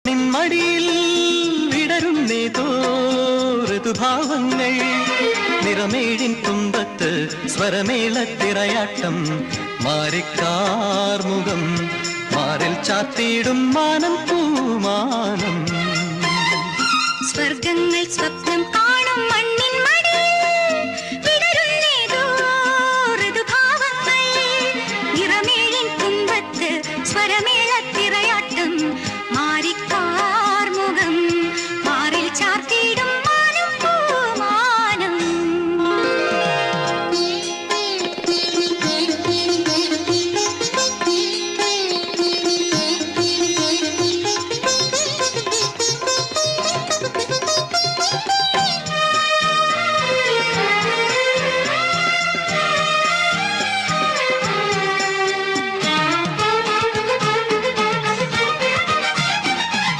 മടിയിൽ വിടരുന്നേതോ ഋതുഭാവങ്ങൾ നിറമേഴിൻ തുമ്പത്ത് സ്വരമേളത്തിറയാട്ടം മാറിക്കാർമുഖം മാറിൽ ചാത്തിയിടും മാനം പൂമാനം സ്വർഗങ്ങൾ സ്വപ്നം